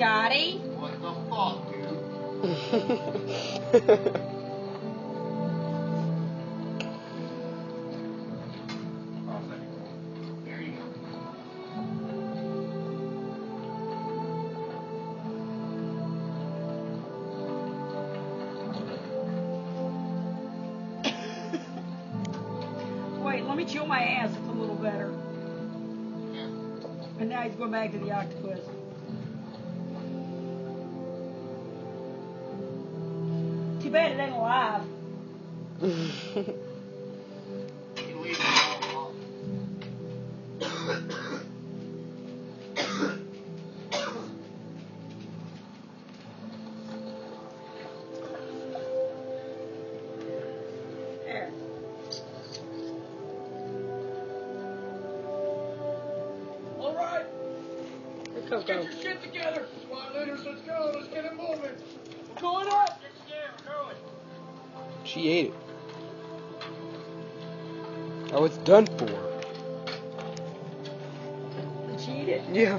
Scotty. What the fuck, dude? There you go. Wait, let me chew my ass. It's a little better. And now he's going back to the octopus. Too bad it ain't alive. You can leave it all. There. All right, Here, let's get Coco. your shit together. Squad leaders, let's go. Let's get it moving. We're going up. Get scared. We're going. She ate it. Oh, it's done for. Did she eat it? Yeah.